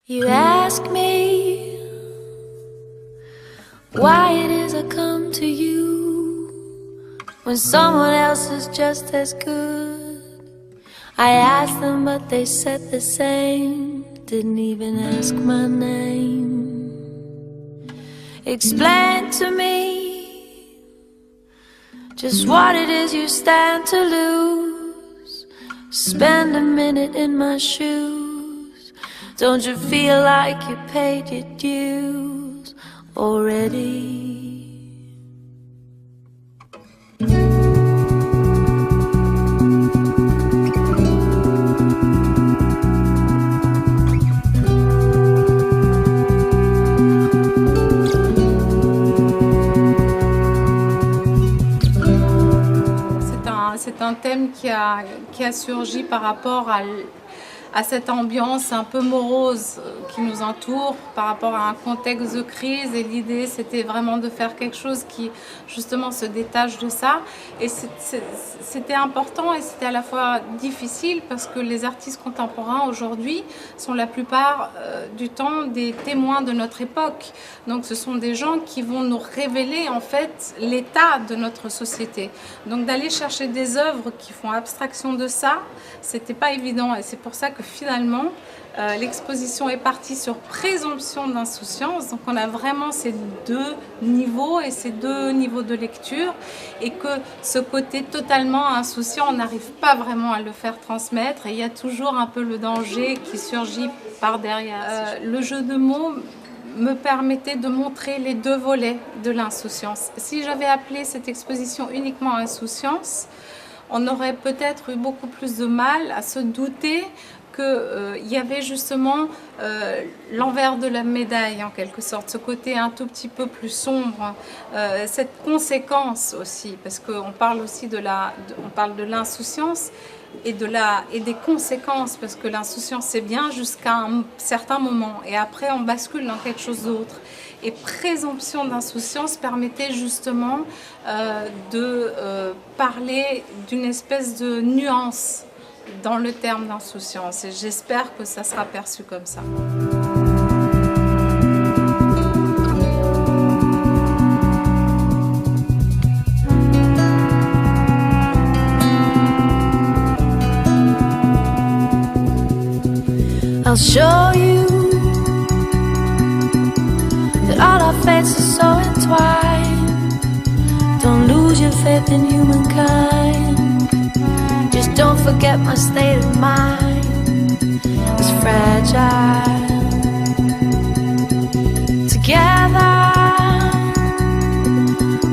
You ask me why it is I come to you when someone else is just as good. I asked them but they said the same, didn't even ask my name. Explain to me just what it is you stand to lose. Spend a minute in my shoes. Don't you feel like you paid your dues already? C'est un thème qui a surgi par rapport à cette ambiance un peu morose qui nous entoure par rapport à un contexte de crise, et l'idée c'était vraiment de faire quelque chose qui justement se détache de ça, et c'était important et c'était à la fois difficile parce que les artistes contemporains aujourd'hui sont la plupart du temps des témoins de notre époque, donc ce sont des gens qui vont nous révéler en fait l'état de notre société, donc d'aller chercher des œuvres qui font abstraction de ça, c'était pas évident, et c'est pour ça que finalement l'exposition est partie sur présomption d'insouciance, donc on a vraiment ces deux niveaux et ces deux niveaux de lecture, et que ce côté totalement insouciant, on n'arrive pas vraiment à le faire transmettre, et il y a toujours un peu le danger qui surgit par derrière. Le jeu de mots me permettait de montrer les deux volets de l'insouciance. Si j'avais appelé cette exposition uniquement insouciance, on aurait peut-être eu beaucoup plus de mal à se douter qu'il y avait justement l'envers de la médaille en quelque sorte, ce côté un tout petit peu plus sombre, cette conséquence aussi, parce qu'on parle aussi on parle de l'insouciance et des conséquences, parce que l'insouciance c'est bien jusqu'à un certain moment, et après on bascule dans quelque chose d'autre. Et présomption d'insouciance permettait justement de parler d'une espèce de nuance dans le terme d'insouciance, et j'espère que ça sera perçu comme ça. I'll show you that all our fates are so entwined. Don't lose your faith in humankind. Just don't forget my state of mind is fragile. Together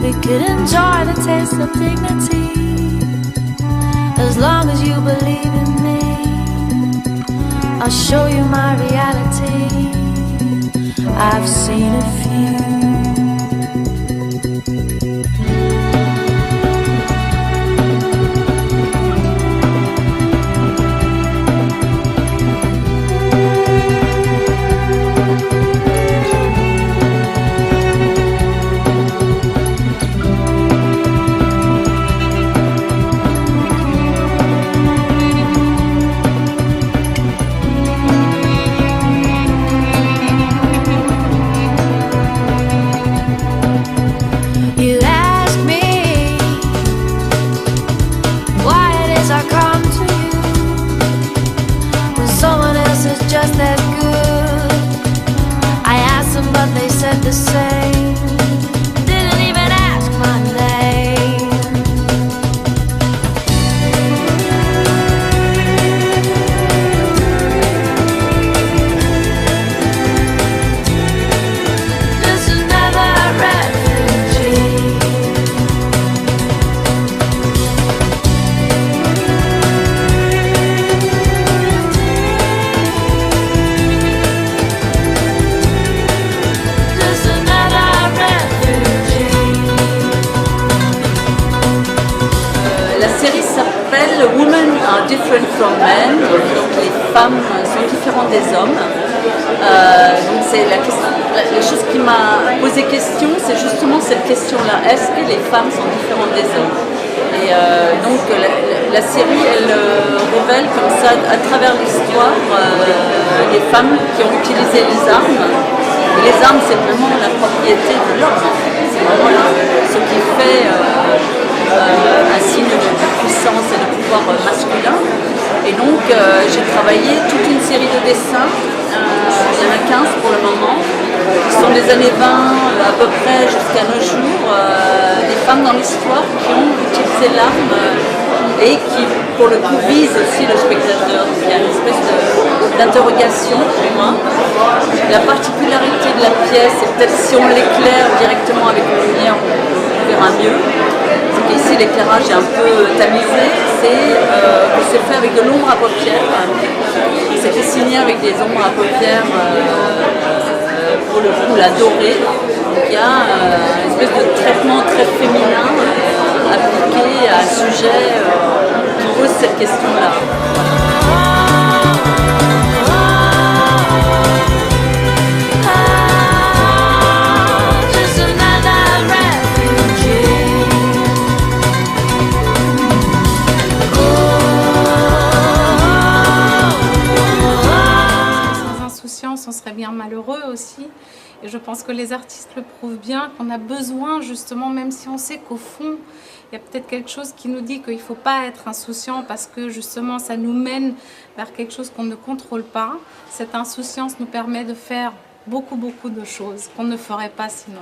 we could enjoy the taste of dignity, as long as you believe in me. I'll show you my reality. I've seen a few. Just as good. I asked them but they said the same, didn't even ask my name. Just another refugee. Women are different from men, donc les femmes sont différentes des hommes. Donc c'est la chose qui m'a posé question, c'est justement cette question-là. Est-ce que les femmes sont différentes des hommes? Et donc la série, elle révèle comme ça, à travers l'histoire, des femmes qui ont utilisé les armes. Et les armes, c'est vraiment la propriété de l'homme. C'est vraiment ce qui fait un signe de puissance et de pouvoir masculin. Et donc, j'ai travaillé toute une série de dessins, il y en a 15 pour le moment, qui sont des années 20 à peu près jusqu'à nos jours, des femmes dans l'histoire qui ont utilisé l'arme et qui, pour le coup, visent aussi le spectateur. Donc, il y a une espèce d'interrogation pour moi. La particularité de la pièce, et peut-être si on l'éclaire directement avec une lumière, on verra mieux. Ici, l'éclairage est un peu tamisé, c'est que c'est fait avec de l'ombre à paupières. C'est dessiné avec des ombres à paupières, pour le coup, la dorée. Donc, il y a une espèce de traitement très féminin appliqué à un sujet qui pose cette question-là. On serait bien malheureux aussi, et je pense que les artistes le prouvent bien, qu'on a besoin justement, même si on sait qu'au fond il y a peut-être quelque chose qui nous dit qu'il ne faut pas être insouciant parce que justement ça nous mène vers quelque chose qu'on ne contrôle pas. Cette insouciance nous permet de faire beaucoup de choses qu'on ne ferait pas sinon.